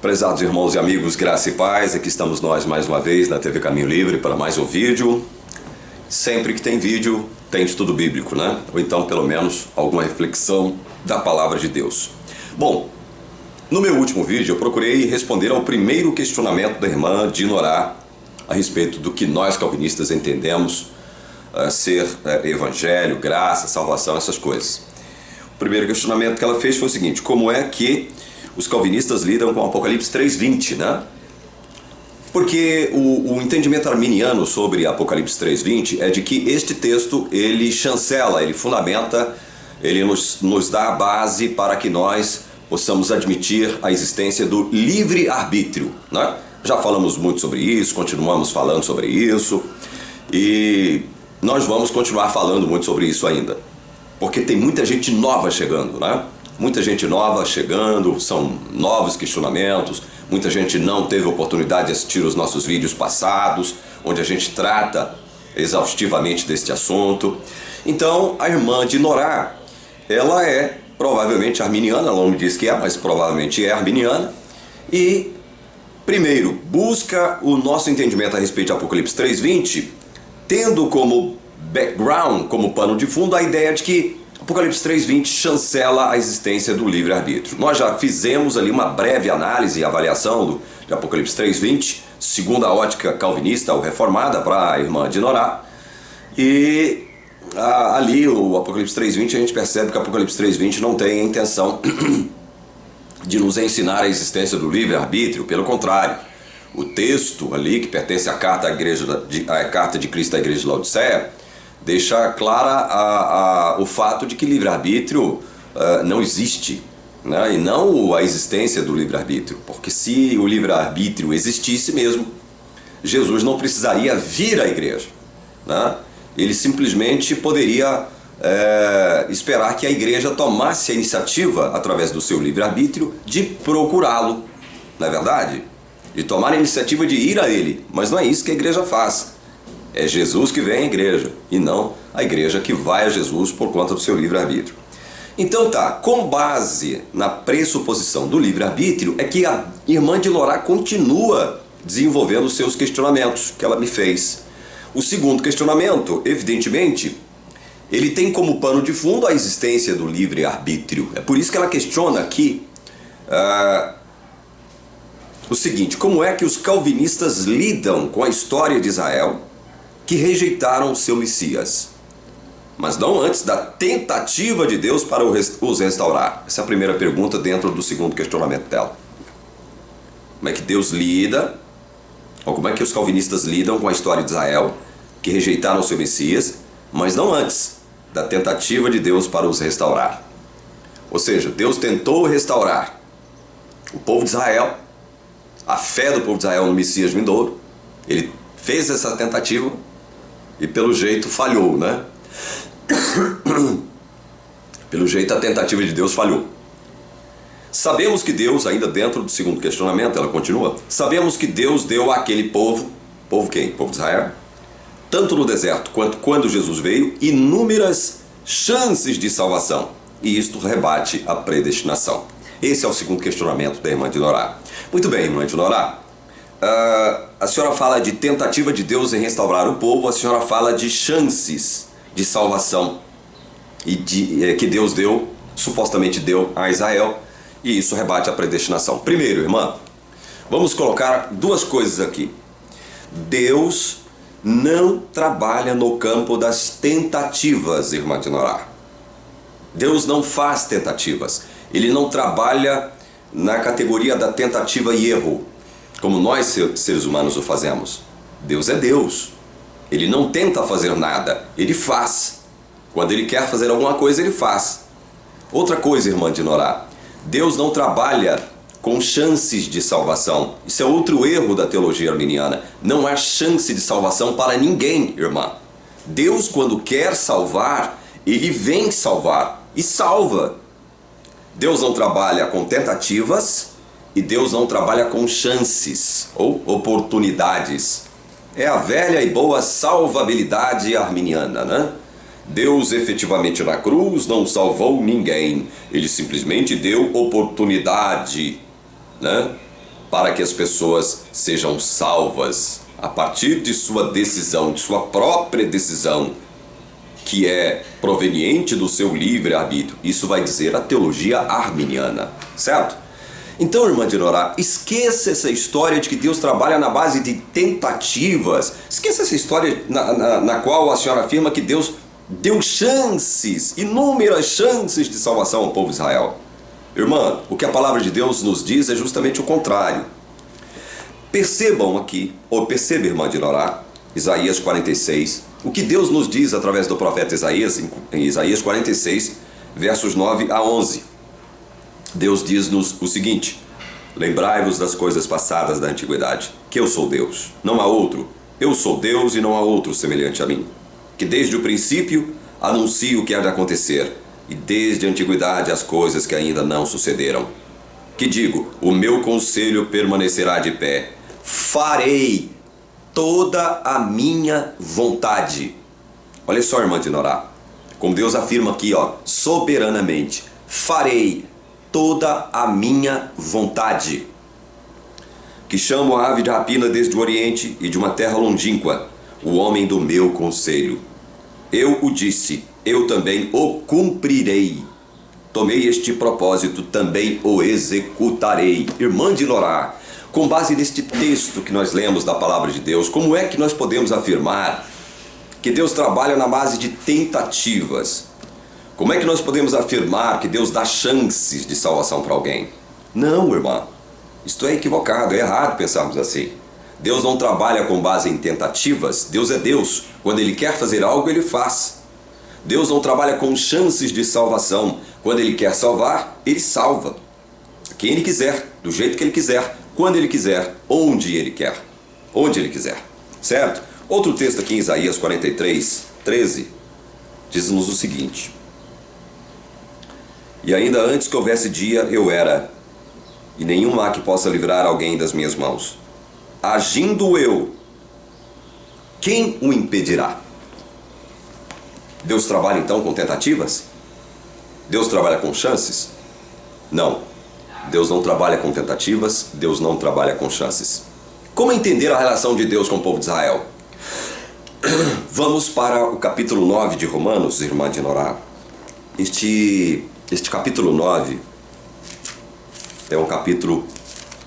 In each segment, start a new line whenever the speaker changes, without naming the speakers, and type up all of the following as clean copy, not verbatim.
Prezados irmãos e amigos, graça e paz, aqui estamos nós mais uma vez na TV Caminho Livre para mais um vídeo. Sempre que tem vídeo, tem estudo bíblico, né? Ou então, pelo menos, alguma reflexão da palavra de Deus. Bom, no meu último vídeo eu procurei responder ao primeiro questionamento da irmã Dinorá a respeito do que nós calvinistas entendemos ser evangelho, graça, salvação, essas coisas. O primeiro questionamento que ela fez foi o seguinte: como é que os calvinistas lidam com Apocalipse 3:20, né? Porque o entendimento arminiano sobre Apocalipse 3:20 é de que este texto, ele chancela, ele fundamenta, ele nos dá a base para que nós possamos admitir a existência do livre-arbítrio, né? Já falamos muito sobre isso, continuamos falando sobre isso, e nós vamos continuar falando muito sobre isso ainda, porque tem muita gente nova chegando, né? Muita gente nova chegando, são novos questionamentos, muita gente não teve oportunidade de assistir os nossos vídeos passados, onde a gente trata exaustivamente deste assunto. Então, a irmã Dinorá, ela é provavelmente arminiana, ela não diz que é, mas provavelmente é arminiana, e, primeiro, busca o nosso entendimento a respeito de Apocalipse 3:20, tendo como background, como pano de fundo, a ideia de que Apocalipse 3:20 chancela a existência do livre-arbítrio. Nós já fizemos ali uma breve análise e avaliação de Apocalipse 3:20, segundo a ótica calvinista ou reformada, para a irmã Dinorá. E ali o Apocalipse 3:20, a gente percebe que o Apocalipse 3:20 não tem a intenção de nos ensinar a existência do livre-arbítrio. Pelo contrário, o texto ali, que pertence à carta de Cristo à igreja de Laodiceia, deixa clara o fato de que livre-arbítrio não existe, né? E não a existência do livre-arbítrio, porque se o livre-arbítrio existisse mesmo, Jesus não precisaria vir à igreja, né? Ele simplesmente poderia esperar que a igreja tomasse a iniciativa, através do seu livre-arbítrio, de procurá-lo, não é verdade? De tomar a iniciativa de ir a ele, mas não é isso que a igreja faz. É Jesus que vem à igreja, e não a igreja que vai a Jesus por conta do seu livre-arbítrio. Então tá, com base na pressuposição do livre-arbítrio, é que a irmã Dinorá continua desenvolvendo os seus questionamentos que ela me fez. O segundo questionamento, evidentemente, ele tem como pano de fundo a existência do livre-arbítrio. É por isso que ela questiona aqui o seguinte: como é que os calvinistas lidam com a história de Israel, que rejeitaram o seu Messias, mas não antes da tentativa de Deus para os restaurar? Essa é a primeira pergunta dentro do segundo questionamento dela. Como é que Deus lida, ou como é que os calvinistas lidam com a história de Israel, que rejeitaram o seu Messias, mas não antes da tentativa de Deus para os restaurar? Ou seja, Deus tentou restaurar o povo de Israel, a fé do povo de Israel no Messias vindouro. Ele fez essa tentativa e pelo jeito falhou, né? Pelo jeito a tentativa de Deus falhou. Sabemos que Deus, ainda dentro do segundo questionamento, ela continua: sabemos que Deus deu àquele povo quem? Povo de Israel, tanto no deserto quanto quando Jesus veio, inúmeras chances de salvação, e isto rebate a predestinação. Esse é o segundo questionamento da irmã Dinorá. Muito bem, irmã Dinorá, a senhora fala de tentativa de Deus em restaurar o povo, a senhora fala de chances de salvação e que Deus deu, supostamente deu a Israel, e isso rebate a predestinação. Primeiro, irmã, vamos colocar duas coisas aqui. Deus não trabalha no campo das tentativas, irmã Dinorá. Deus não faz tentativas. Ele não trabalha na categoria da tentativa e erro, como nós seres humanos o fazemos. Deus é Deus. Ele não tenta fazer nada, ele faz. Quando ele quer fazer alguma coisa, ele faz. Outra coisa, irmã Dinorá, Deus não trabalha com chances de salvação. Isso é outro erro da teologia arminiana. Não há chance de salvação para ninguém, irmã. Deus, quando quer salvar, ele vem salvar e salva. Deus não trabalha com tentativas e Deus não trabalha com chances ou oportunidades. É a velha e boa salvabilidade arminiana, né? Deus efetivamente na cruz não salvou ninguém. Ele simplesmente deu oportunidade, né? para que as pessoas sejam salvas a partir de sua decisão, de sua própria decisão, que é proveniente do seu livre-arbítrio. Isso vai dizer a teologia arminiana, certo? Então, irmã Dinorá, esqueça essa história de que Deus trabalha na base de tentativas. Esqueça essa história na qual a senhora afirma que Deus deu chances, inúmeras chances de salvação ao povo de Israel. Irmã, o que a palavra de Deus nos diz é justamente o contrário. Percebam aqui, ou perceba, irmã Dinorá, Isaías 46, o que Deus nos diz através do profeta Isaías, em Isaías 46, versos 9 a 11. Deus diz-nos o seguinte: lembrai-vos das coisas passadas da antiguidade, que eu sou Deus, não há outro. Eu sou Deus e não há outro semelhante a mim, que desde o princípio anuncio o que há de acontecer, e desde a antiguidade as coisas que ainda não sucederam. Que digo, o meu conselho permanecerá de pé, farei toda a minha vontade. Olha só, irmã Dinorá, como Deus afirma aqui, soberanamente, farei toda a minha vontade. Que chamo a ave de rapina desde o Oriente e de uma terra longínqua, o homem do meu conselho. Eu o disse, eu também o cumprirei. Tomei este propósito, também o executarei. Irmã Dinorá, com base neste texto que nós lemos da palavra de Deus, como é que nós podemos afirmar que Deus trabalha na base de tentativas? Como é que nós podemos afirmar que Deus dá chances de salvação para alguém? Não, irmã, isto é equivocado, é errado pensarmos assim. Deus não trabalha com base em tentativas. Deus é Deus. Quando Ele quer fazer algo, Ele faz. Deus não trabalha com chances de salvação. Quando Ele quer salvar, Ele salva quem Ele quiser, do jeito que Ele quiser, quando Ele quiser, onde Ele quer, onde Ele quiser, certo? Outro texto aqui em Isaías 43, 13, diz-nos o seguinte: e ainda antes que houvesse dia, eu era, e nenhum há que possa livrar alguém das minhas mãos. Agindo eu, quem o impedirá? Deus trabalha então com tentativas? Deus trabalha com chances? Não. Deus não trabalha com tentativas, Deus não trabalha com chances. Como entender a relação de Deus com o povo de Israel? Vamos para o capítulo 9 de Romanos, irmã Dinorá. Este capítulo 9 é um capítulo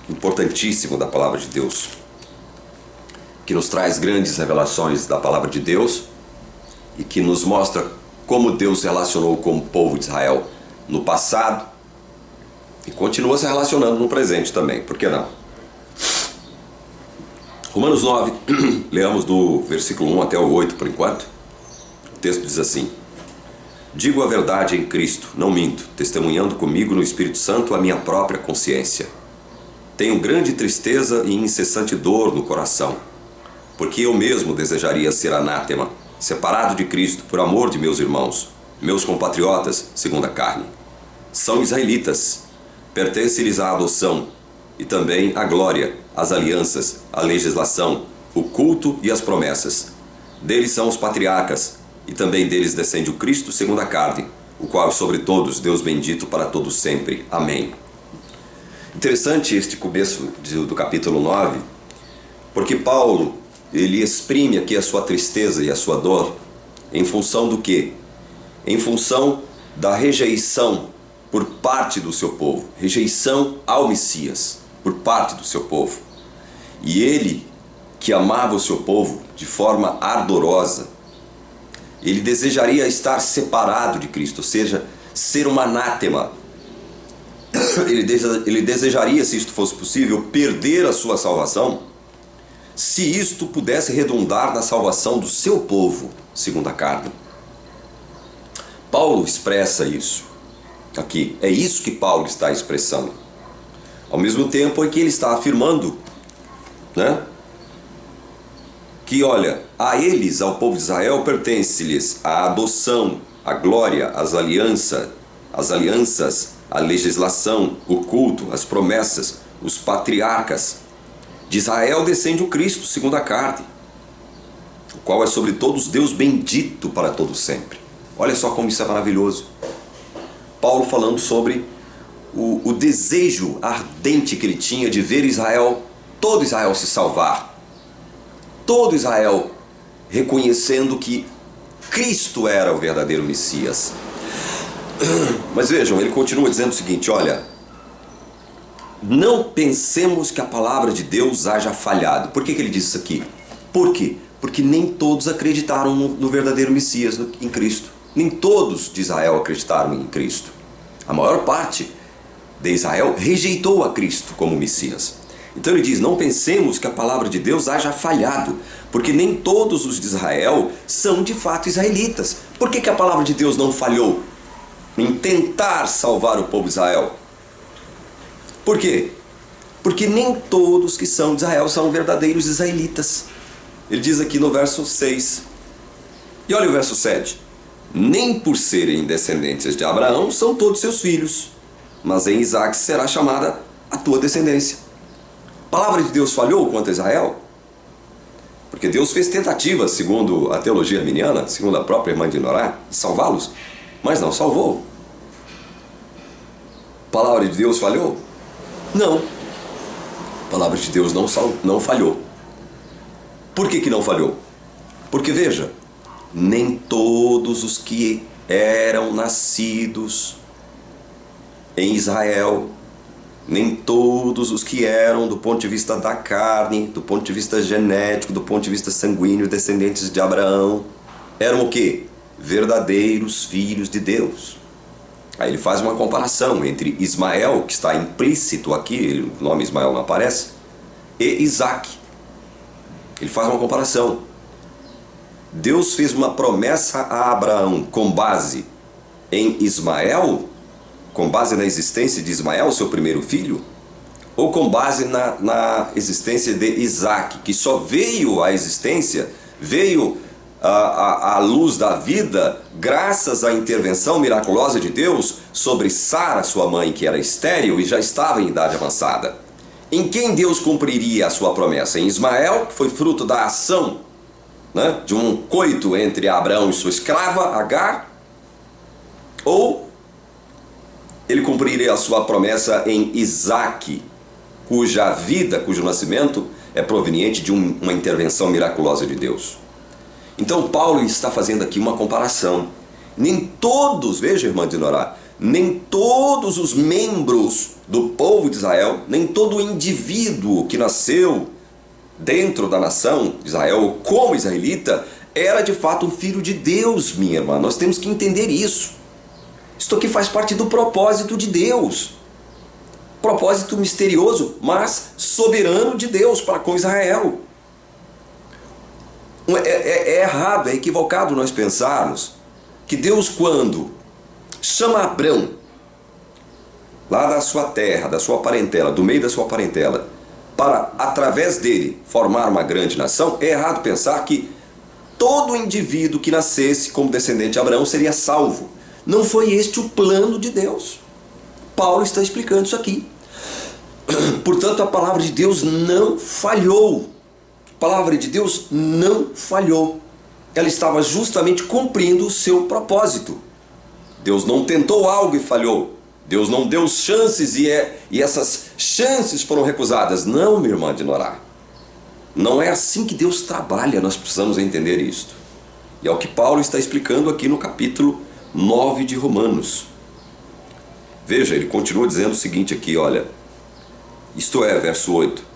importantíssimo da palavra de Deus, que nos traz grandes revelações da palavra de Deus e que nos mostra como Deus se relacionou com o povo de Israel no passado e continua se relacionando no presente também, por que não? Romanos 9, leamos do versículo 1 até o 8 por enquanto. O texto diz assim: digo a verdade em Cristo, não minto, testemunhando comigo no Espírito Santo a minha própria consciência. Tenho grande tristeza e incessante dor no coração, porque eu mesmo desejaria ser anátema, separado de Cristo por amor de meus irmãos, meus compatriotas, segundo a carne. São israelitas, pertence-lhes a adoção, e também a glória, as alianças, a legislação, o culto e as promessas. Deles são os patriarcas, e também deles descende o Cristo segundo a carne, o qual é sobre todos Deus bendito para todos sempre. Amém. Interessante este começo do capítulo 9, porque Paulo, ele exprime aqui a sua tristeza e a sua dor em função do quê? Em função da rejeição por parte do seu povo, rejeição ao Messias por parte do seu povo. E ele, que amava o seu povo de forma ardorosa, ele desejaria estar separado de Cristo, ou seja, ser um anátema. Ele desejaria, se isto fosse possível, perder a sua salvação, se isto pudesse redundar na salvação do seu povo, segundo a carne. Paulo expressa isso aqui, é isso que Paulo está expressando. Ao mesmo tempo é que ele está afirmando, que olha, a eles, ao povo de Israel, pertence-lhes a adoção, a glória, as alianças, a legislação, o culto, as promessas, os patriarcas. De Israel descende o Cristo, segundo a carne, o qual é sobre todos Deus bendito para todos sempre. Olha só como isso é maravilhoso. Paulo falando sobre o desejo ardente que ele tinha de ver Israel, todo Israel se salvar. Todo Israel reconhecendo que Cristo era o verdadeiro Messias. Mas vejam, ele continua dizendo o seguinte, olha, não pensemos que a palavra de Deus haja falhado. Por que ele diz isso aqui? Por quê? Porque nem todos acreditaram no verdadeiro Messias, em Cristo. Nem todos de Israel acreditaram em Cristo. A maior parte de Israel rejeitou a Cristo como Messias. Então ele diz, não pensemos que a palavra de Deus haja falhado, porque nem todos os de Israel são de fato israelitas. Por que a palavra de Deus não falhou em tentar salvar o povo de Israel? Por quê? Porque nem todos que são de Israel são verdadeiros israelitas. Ele diz aqui no verso 6. E olha o verso 7. Nem por serem descendentes de Abraão são todos seus filhos, mas em Isaque será chamada a tua descendência. A palavra de Deus falhou quanto a Israel? Porque Deus fez tentativas, segundo a teologia arminiana, segundo a própria irmã de Norá, de salvá-los, mas não salvou. A palavra de Deus falhou? Não. A palavra de Deus não falhou. Por que não falhou? Porque veja, nem todos os que eram nascidos em Israel, nem todos os que eram do ponto de vista da carne, do ponto de vista genético, do ponto de vista sanguíneo, descendentes de Abraão, eram o quê? Verdadeiros filhos de Deus. Aí ele faz uma comparação entre Ismael, que está implícito aqui, o nome Ismael não aparece, e Isaque. Ele faz uma comparação. Deus fez uma promessa a Abraão com base em Ismael, com base na existência de Ismael, seu primeiro filho, ou com base na existência de Isaque, que só veio à existência, veio à luz da vida, graças à intervenção miraculosa de Deus sobre Sara, sua mãe, que era estéril e já estava em idade avançada. Em quem Deus cumpriria a sua promessa? Em Ismael, que foi fruto da ação, né, de um coito entre Abraão e sua escrava, Agar, ou ele cumpriria a sua promessa em Isaque, cuja vida, cujo nascimento é proveniente de uma intervenção miraculosa de Deus. Então Paulo está fazendo aqui uma comparação. Nem todos, veja, irmã de Norá, nem todos os membros do povo de Israel, nem todo indivíduo que nasceu dentro da nação de Israel como israelita era de fato um filho de Deus, minha irmã. Nós temos que entender isso. Isto aqui faz parte do propósito de Deus. Propósito misterioso, mas soberano de Deus para com Israel. É errado, é equivocado nós pensarmos que Deus, quando chama Abrão, lá da sua terra, da sua parentela, do meio da sua parentela, para, através dele, formar uma grande nação, é errado pensar que todo indivíduo que nascesse como descendente de Abraão seria salvo. Não foi este o plano de Deus. Paulo está explicando isso aqui. Portanto, a palavra de Deus não falhou. A palavra de Deus não falhou. Ela estava justamente cumprindo o seu propósito. Deus não tentou algo e falhou. Deus não deu chances e essas chances foram recusadas. Não, minha irmã de Norá. Não é assim que Deus trabalha, nós precisamos entender isto. E é o que Paulo está explicando aqui no capítulo 9 de Romanos. Veja, ele continua dizendo o seguinte aqui, olha. Isto é, verso 8.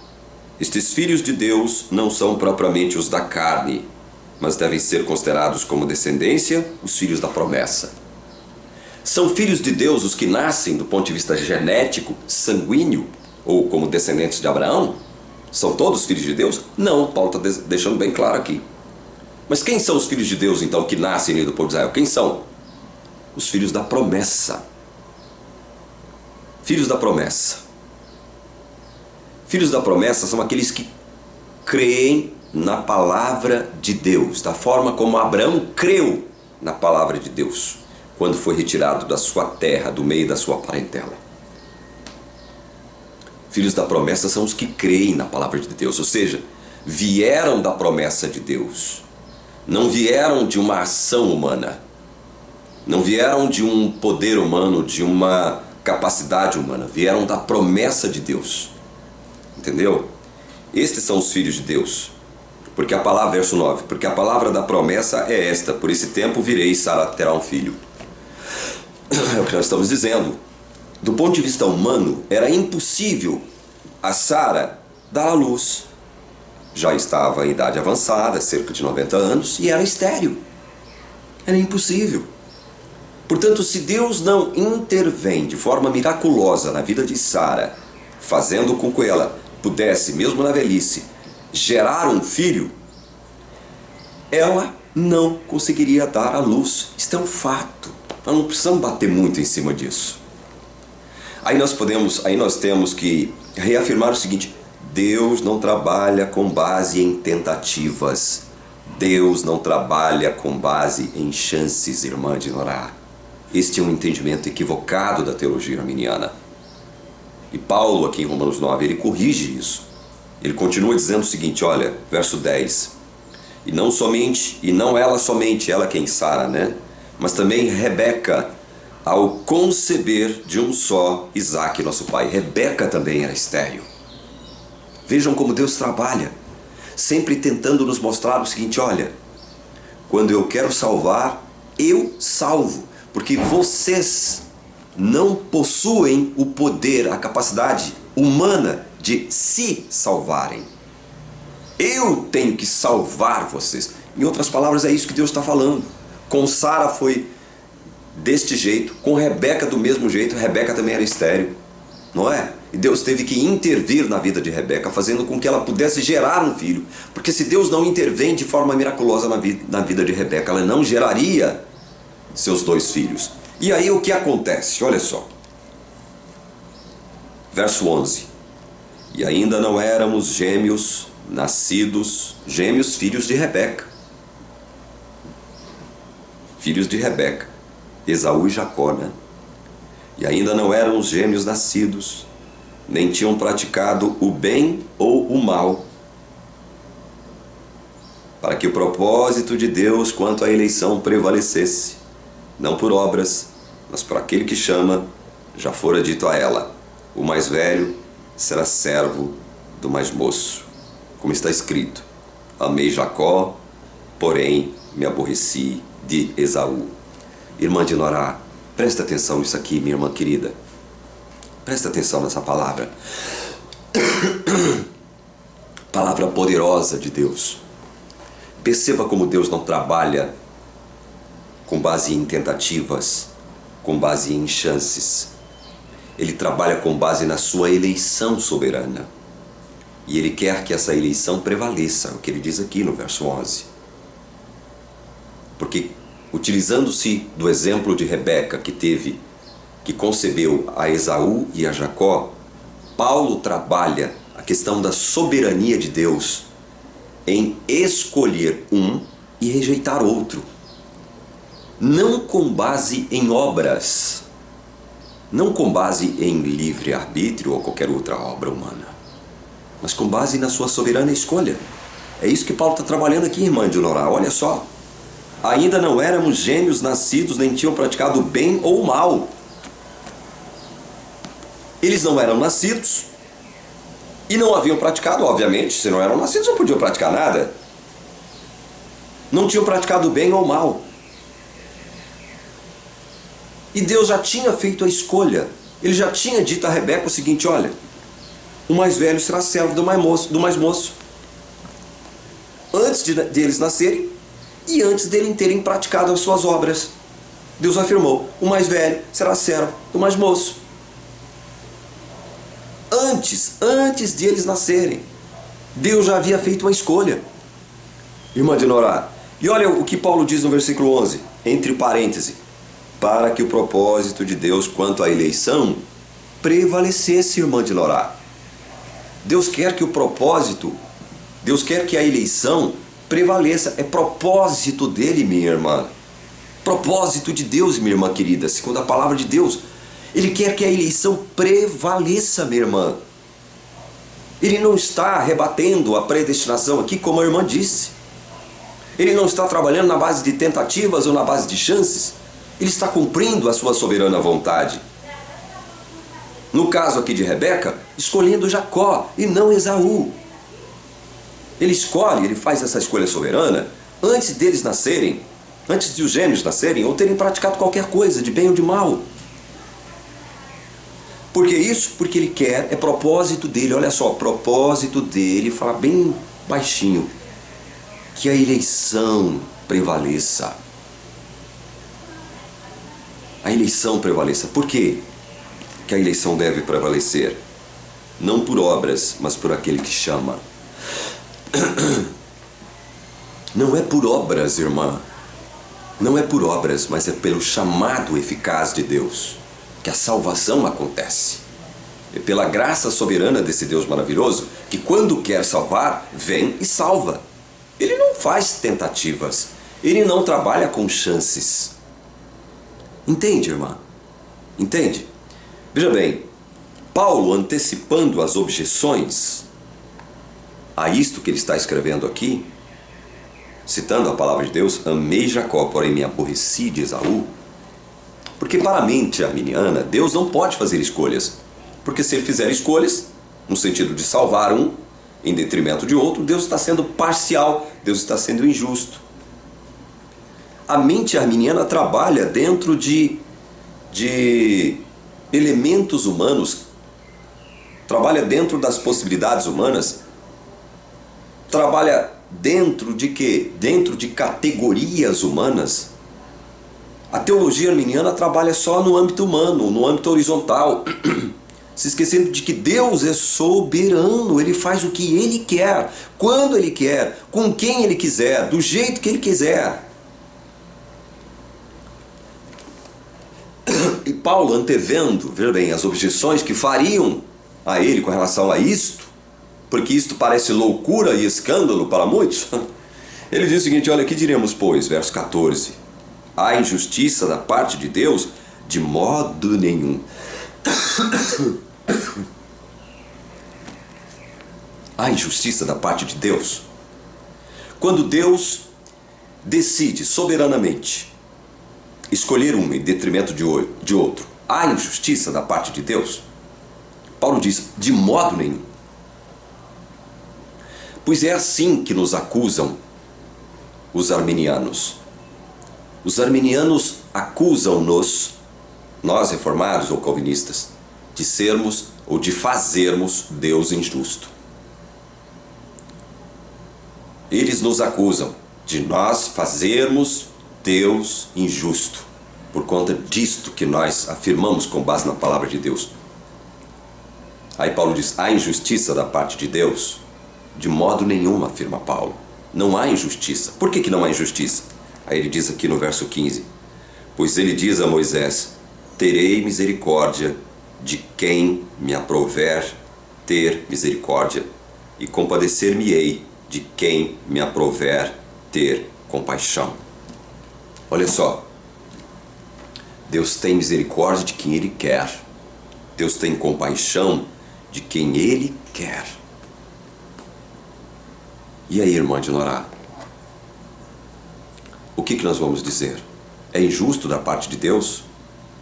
Estes filhos de Deus não são propriamente os da carne, mas devem ser considerados como descendência os filhos da promessa. São filhos de Deus os que nascem do ponto de vista genético, sanguíneo, ou como descendentes de Abraão? São todos filhos de Deus? Não, Paulo está deixando bem claro aqui. Mas quem são os filhos de Deus, então, que nascem do povo de Israel? Quem são? Os filhos da promessa. Filhos da promessa. Filhos da promessa são aqueles que creem na palavra de Deus, da forma como Abraão creu na palavra de Deus, quando foi retirado da sua terra, do meio da sua parentela. Filhos da promessa são os que creem na palavra de Deus, ou seja, vieram da promessa de Deus. Não vieram de uma ação humana. Não vieram de um poder humano, de uma capacidade humana, vieram da promessa de Deus. Entendeu? Estes são os filhos de Deus. Porque a palavra, verso 9, porque a palavra da promessa é esta: por esse tempo virei e Sara terá um filho. É o que nós estamos dizendo. Do ponto de vista humano, era impossível a Sara dar à luz. Já estava em idade avançada, cerca de 90 anos, e era estéril. Era impossível. Portanto, se Deus não intervém de forma miraculosa na vida de Sara, fazendo com que ela pudesse, mesmo na velhice, gerar um filho, ela não conseguiria dar à luz. Isto é um fato. Nós não precisamos bater muito em cima disso. Aí nós temos que reafirmar o seguinte: Deus não trabalha com base em tentativas. Deus não trabalha com base em chances, irmã de Norá. Este é um entendimento equivocado da teologia arminiana. E Paulo, aqui em Romanos 9, ele corrige isso. Ele continua dizendo o seguinte, olha, verso 10. E não ela somente, ela quem Sara, né? Mas também Rebeca, ao conceber de um só Isaque, nosso pai. Rebeca também era estéril. Vejam como Deus trabalha, sempre tentando nos mostrar o seguinte, olha, quando eu quero salvar, eu salvo, porque vocês não possuem o poder, a capacidade humana de se salvarem. Eu tenho que salvar vocês. Em outras palavras, é isso que Deus está falando. Com Sara foi deste jeito, com Rebeca do mesmo jeito. Rebeca também era estéril, não é? E Deus teve que intervir na vida de Rebeca, fazendo com que ela pudesse gerar um filho. Porque se Deus não intervém de forma miraculosa na vida de Rebeca, ela não geraria seus 2 filhos. E aí o que acontece? Olha só. Verso 11. E ainda não éramos gêmeos nascidos, gêmeos filhos de Rebeca. Filhos de Rebeca. Esaú e Jacó, né? E ainda não eram os gêmeos nascidos, nem tinham praticado o bem ou o mal, para que o propósito de Deus quanto à eleição prevalecesse, não por obras, mas por aquele que chama. Já fora dito a ela, o mais velho será servo do mais moço. Como está escrito, amei Jacó, porém me aborreci de Esaú. Irmã de Norá, presta atenção nisso aqui, minha irmã querida. Presta atenção nessa palavra. Palavra poderosa de Deus. Perceba como Deus não trabalha com base em tentativas, com base em chances. Ele trabalha com base na sua eleição soberana. E Ele quer que essa eleição prevaleça, o que Ele diz aqui no verso 11. Porque, utilizando-se do exemplo de Rebeca, que concebeu a Esaú e a Jacó, Paulo trabalha a questão da soberania de Deus em escolher um e rejeitar outro. Não com base em obras, não com base em livre-arbítrio ou qualquer outra obra humana, mas com base na sua soberana escolha. É isso que Paulo está trabalhando aqui, irmã de Norá. Olha só. Ainda não éramos gêmeos nascidos, nem tinham praticado o bem ou o mal. Eles não eram nascidos e não haviam praticado, obviamente. Se não eram nascidos, não podiam praticar nada. Não tinham praticado o bem ou o mal. E Deus já tinha feito a escolha. Ele já tinha dito a Rebeca o seguinte, olha, o mais velho será servo do mais moço. Antes deles nascerem e antes deles terem praticado as suas obras. Deus afirmou, o mais velho será servo do mais moço. Antes de eles nascerem, Deus já havia feito uma escolha. Irmã de Norá, e olha o que Paulo diz no versículo 11, entre parênteses, para que o propósito de Deus quanto à eleição prevalecesse, irmã de Norá. Deus quer que o propósito, Deus quer que a eleição prevaleça. É propósito dele, minha irmã. Propósito de Deus, minha irmã querida, segundo a palavra de Deus. Ele quer que a eleição prevaleça, minha irmã. Ele não está rebatendo a predestinação aqui, como a irmã disse. Ele não está trabalhando na base de tentativas ou na base de chances. Ele está cumprindo a sua soberana vontade. No caso aqui de Rebeca, escolhendo Jacó e não Esaú. Ele escolhe, ele faz essa escolha soberana antes deles nascerem, antes de os gêmeos nascerem ou terem praticado qualquer coisa, de bem ou de mal. Por que isso? Porque ele quer, é propósito dele, olha só, propósito dele, fala bem baixinho, que a eleição prevaleça. A eleição prevaleça. Por quê que a eleição deve prevalecer? Não por obras, mas por aquele que chama. Não é por obras, irmã. Não é por obras, mas é pelo chamado eficaz de Deus que a salvação acontece. É pela graça soberana desse Deus maravilhoso que, quando quer salvar, vem e salva. Ele não faz tentativas. Ele não trabalha com chances. Entende, irmã? Entende? Veja bem, Paulo, antecipando as objeções a isto que ele está escrevendo aqui, citando a palavra de Deus, amei Jacó, porém me aborreci de Esaú, porque para a mente arminiana, Deus não pode fazer escolhas, porque se ele fizer escolhas, no sentido de salvar um em detrimento de outro, Deus está sendo parcial, Deus está sendo injusto. A mente arminiana trabalha dentro de elementos humanos, trabalha dentro das possibilidades humanas, trabalha dentro de quê? Dentro de categorias humanas. A teologia arminiana trabalha só no âmbito humano, no âmbito horizontal, se esquecendo de que Deus é soberano, Ele faz o que Ele quer, quando Ele quer, com quem Ele quiser, do jeito que Ele quiser. E Paulo, antevendo, veja bem, as objeções que fariam a ele com relação a isto, porque isto parece loucura e escândalo para muitos, ele diz o seguinte, olha, que diremos, pois, verso 14, há injustiça da parte de Deus? De modo nenhum. Há injustiça da parte de Deus? Quando Deus decide soberanamente escolher um em detrimento de outro, há injustiça da parte de Deus? Paulo diz, de modo nenhum. Pois é assim que nos acusam os arminianos. Os arminianos acusam-nos, nós reformados ou calvinistas, de sermos ou de fazermos Deus injusto. Eles nos acusam de nós fazermos Deus injusto, por conta disto que nós afirmamos com base na palavra de Deus. Aí Paulo diz, há injustiça da parte de Deus? De modo nenhum, afirma Paulo. Não há injustiça. Por que não há injustiça? Aí ele diz aqui no verso 15, pois ele diz a Moisés, terei misericórdia de quem me aprouver ter misericórdia, e compadecer-me-ei de quem me aprouver ter compaixão. Olha só, Deus tem misericórdia de quem Ele quer. Deus tem compaixão de quem Ele quer. E aí, irmã de Norá? O que nós vamos dizer? É injusto da parte de Deus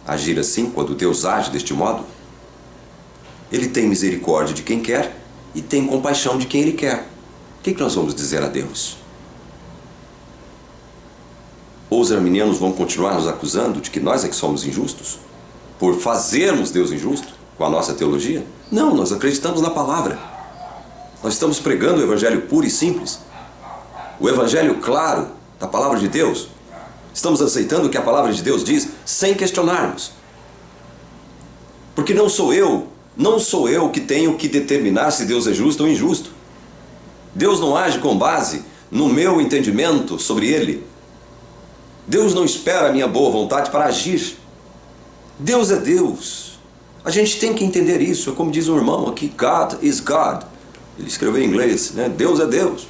agir assim, quando Deus age deste modo? Ele tem misericórdia de quem quer e tem compaixão de quem Ele quer. O que nós vamos dizer a Deus? Ou os arminianos vão continuar nos acusando de que nós é que somos injustos? Por fazermos Deus injusto com a nossa teologia? Não, nós acreditamos na palavra. Nós estamos pregando o evangelho puro e simples. O evangelho claro da palavra de Deus. Estamos aceitando o que a palavra de Deus diz sem questionarmos. Porque não sou eu que tenho que determinar se Deus é justo ou injusto. Deus não age com base no meu entendimento sobre Ele. Deus não espera a minha boa vontade para agir. Deus é Deus. A gente tem que entender isso. É como diz um irmão aqui, God is God. Ele escreveu em inglês, né? Deus é Deus.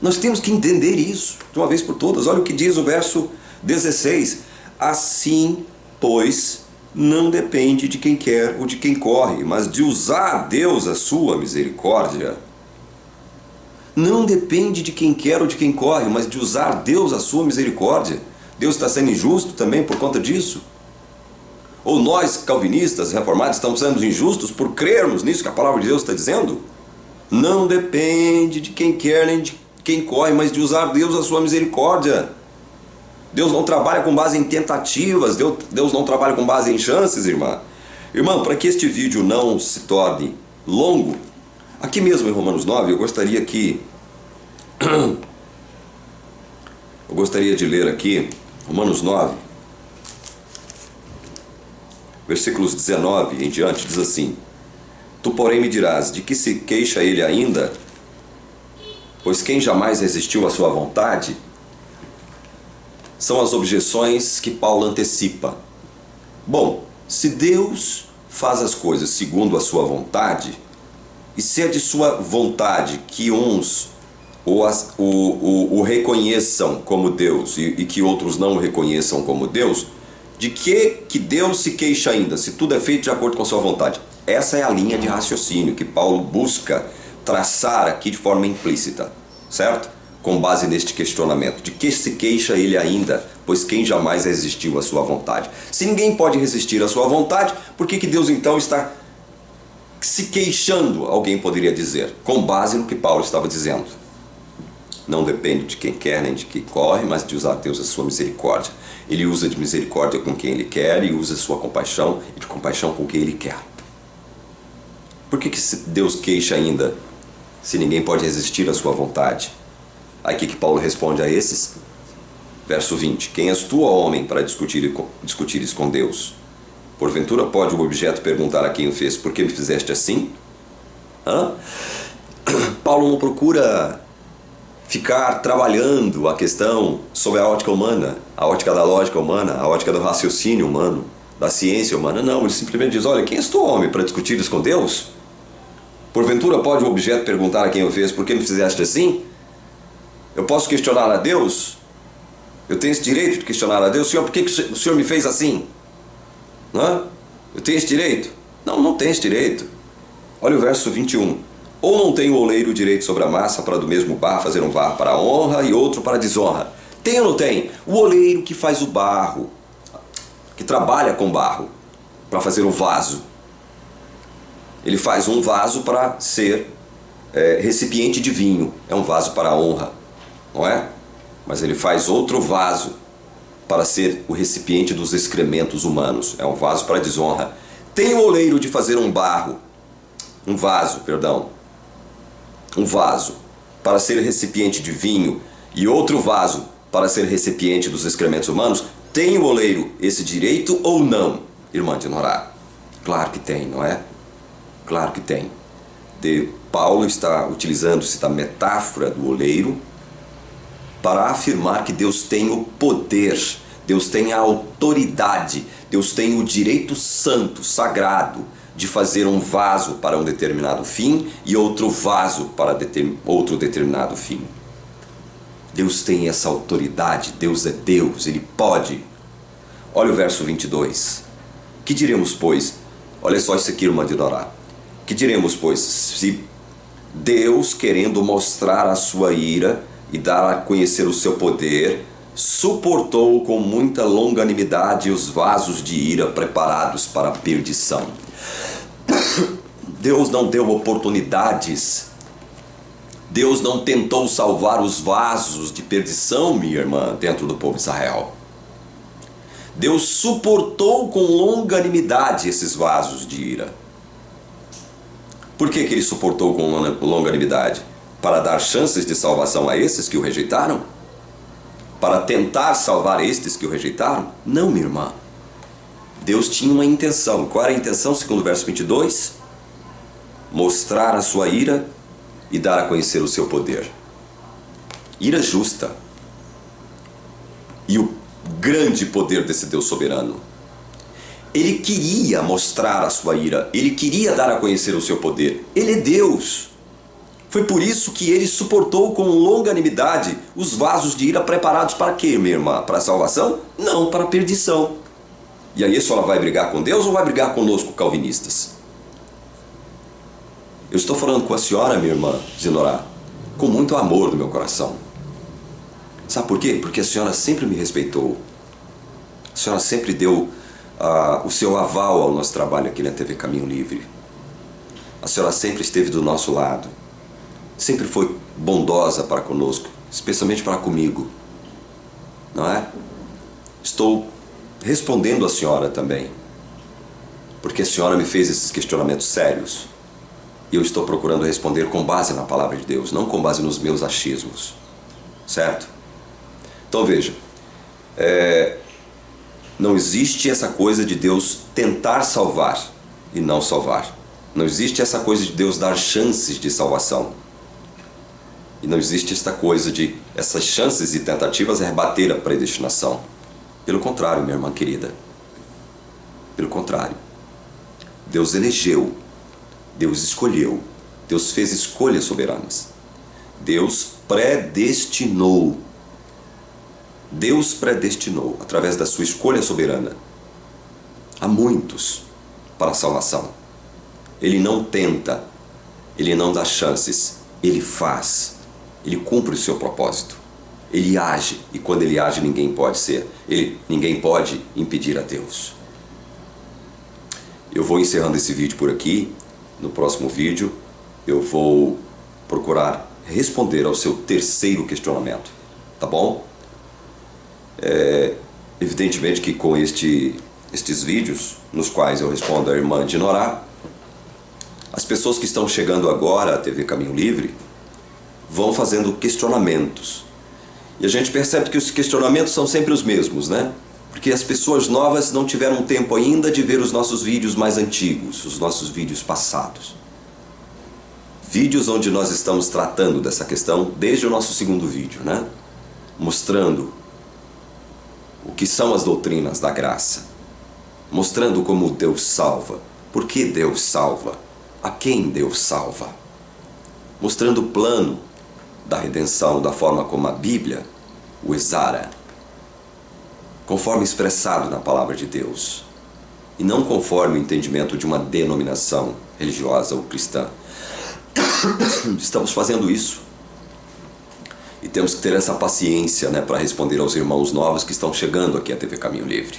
Nós temos que entender isso de uma vez por todas. Olha o que diz o verso 16. Assim, pois, não depende de quem quer ou de quem corre, mas de usar Deus a sua misericórdia. Não depende de quem quer ou de quem corre, mas de usar Deus a sua misericórdia. Deus está sendo injusto também por conta disso? Ou nós, calvinistas, reformados, estamos sendo injustos por crermos nisso que a palavra de Deus está dizendo? Não depende de quem quer nem de quem corre, mas de usar Deus a sua misericórdia. Deus não trabalha com base em tentativas, Deus não trabalha com base em chances, irmã. Irmã, para que este vídeo não se torne longo, aqui mesmo em Romanos 9, eu gostaria de ler aqui, Romanos 9, versículos 19 em diante, diz assim: Tu, porém, me dirás, de que se queixa ele ainda? Pois quem jamais resistiu à sua vontade? São as objeções que Paulo antecipa. Bom, se Deus faz as coisas segundo a sua vontade, e se é de sua vontade que uns o reconheçam como Deus e que outros não o reconheçam como Deus, de que Deus se queixa ainda, se tudo é feito de acordo com a sua vontade? Essa é a linha de raciocínio que Paulo busca traçar aqui de forma implícita, certo? Com base neste questionamento, de que se queixa ele ainda, pois quem jamais resistiu à sua vontade? Se ninguém pode resistir à sua vontade, por que Deus então está se queixando, alguém poderia dizer, com base no que Paulo estava dizendo? Não depende de quem quer nem de quem corre, mas de usar Deus a sua misericórdia. Ele usa de misericórdia com quem ele quer e usa a sua compaixão e de compaixão com quem ele quer. Por que Deus queixa ainda, se ninguém pode resistir à sua vontade? Aí que Paulo responde a esses? Verso 20. Quem és tu, ó homem, para discutires com Deus? Porventura pode o objeto perguntar a quem o fez, por que me fizeste assim? Paulo não procura ficar trabalhando a questão sob a ótica humana, a ótica da lógica humana, a ótica do raciocínio humano, da ciência humana. Não, ele simplesmente diz: olha, quem és tu, homem, para discutires com Deus? Porventura pode o objeto perguntar a quem o fez, por que me fizeste assim? Eu posso questionar a Deus? Eu tenho esse direito de questionar a Deus? Senhor, por que o Senhor me fez assim? Eu tenho esse direito? Não, não tenho esse direito. Olha o verso 21. Ou não tem o oleiro o direito sobre a massa para do mesmo barro fazer um barro para a honra e outro para a desonra? Tem ou não tem? O oleiro que faz o barro, que trabalha com barro, para fazer o vaso. Ele faz um vaso para ser recipiente de vinho. É um vaso para a honra, não é? Mas ele faz outro vaso para ser o recipiente dos excrementos humanos. É um vaso para a desonra. Tem o oleiro de fazer um vaso para ser recipiente de vinho e outro vaso para ser recipiente dos excrementos humanos? Tem o oleiro esse direito ou não, irmã de Norá? Claro que tem, não é? Claro que tem. Paulo está utilizando-se da metáfora do oleiro para afirmar que Deus tem o poder, Deus tem a autoridade, Deus tem o direito santo, sagrado, de fazer um vaso para um determinado fim e outro vaso para outro determinado fim. Deus tem essa autoridade, Deus é Deus, Ele pode. Olha o verso 22. Que diremos, pois? Olha só isso aqui, irmã de Dorá. Que diremos, pois, se Deus, querendo mostrar a sua ira e dar a conhecer o seu poder, suportou com muita longanimidade os vasos de ira preparados para a perdição. Deus não deu oportunidades. Deus não tentou salvar os vasos de perdição, minha irmã, dentro do povo de Israel. Deus suportou com longanimidade esses vasos de ira. Por que Ele suportou com longanimidade? Para dar chances de salvação a esses que o rejeitaram? Para tentar salvar estes que o rejeitaram? Não, minha irmã. Deus tinha uma intenção. Qual era a intenção, segundo o verso 22? Mostrar a sua ira e dar a conhecer o seu poder. Ira justa. E o grande poder desse Deus soberano. Ele queria mostrar a sua ira. Ele queria dar a conhecer o seu poder. Ele é Deus. Foi por isso que Ele suportou com longanimidade os vasos de ira preparados para quê, minha irmã? Para a salvação? Não, para a perdição. E aí a senhora vai brigar com Deus ou vai brigar conosco, calvinistas? Eu estou falando com a senhora, minha irmã Zinorá, com muito amor no meu coração. Sabe por quê? Porque a senhora sempre me respeitou. A senhora sempre deu o seu aval ao nosso trabalho aqui na TV Caminho Livre. A senhora sempre esteve do nosso lado, sempre foi bondosa para conosco, especialmente para comigo, não é? Estou respondendo a senhora também, porque a senhora me fez esses questionamentos sérios e eu estou procurando responder com base na palavra de Deus, não com base nos meus achismos, certo? Então veja, não existe essa coisa de Deus tentar salvar e não salvar. Não existe essa coisa de Deus dar chances de salvação. E não existe esta coisa de essas chances e tentativas rebater a predestinação. Pelo contrário, minha irmã querida. Pelo contrário. Deus elegeu, Deus escolheu, Deus fez escolhas soberanas. Deus predestinou. Deus predestinou, através da sua escolha soberana, a muitos para a salvação. Ele não tenta, ele não dá chances, ele faz, ele cumpre o seu propósito, ele age, e quando ele age ninguém pode impedir a Deus. Eu vou encerrando esse vídeo por aqui. No próximo vídeo eu vou procurar responder ao seu terceiro questionamento, tá bom? Evidentemente que com estes vídeos, nos quais eu respondo à irmã Dinorá, as pessoas que estão chegando agora à TV Caminho Livre vão fazendo questionamentos. E a gente percebe que os questionamentos são sempre os mesmos, né? Porque as pessoas novas não tiveram tempo ainda de ver os nossos vídeos mais antigos, os nossos vídeos passados. Vídeos onde nós estamos tratando dessa questão desde o nosso segundo vídeo, né? Mostrando o que são as doutrinas da graça, mostrando como Deus salva, por que Deus salva, a quem Deus salva, mostrando o plano da redenção da forma como a Bíblia o exara, conforme expressado na palavra de Deus, e não conforme o entendimento de uma denominação religiosa ou cristã. Estamos fazendo isso. E temos que ter essa paciência, né, para responder aos irmãos novos que estão chegando aqui à TV Caminho Livre,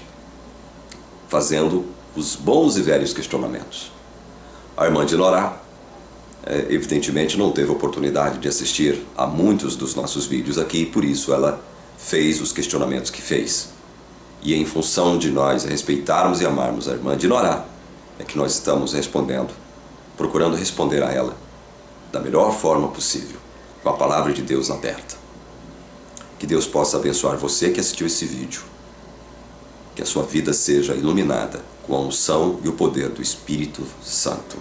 fazendo os bons e velhos questionamentos. A irmã Dinorá, evidentemente, não teve oportunidade de assistir a muitos dos nossos vídeos aqui, e por isso ela fez os questionamentos que fez. E em função de nós respeitarmos e amarmos a irmã Dinorá, é que nós estamos respondendo, procurando responder a ela da melhor forma possível, com a palavra de Deus aberta. Que Deus possa abençoar você que assistiu esse vídeo. Que a sua vida seja iluminada com a unção e o poder do Espírito Santo.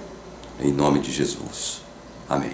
Em nome de Jesus. Amém.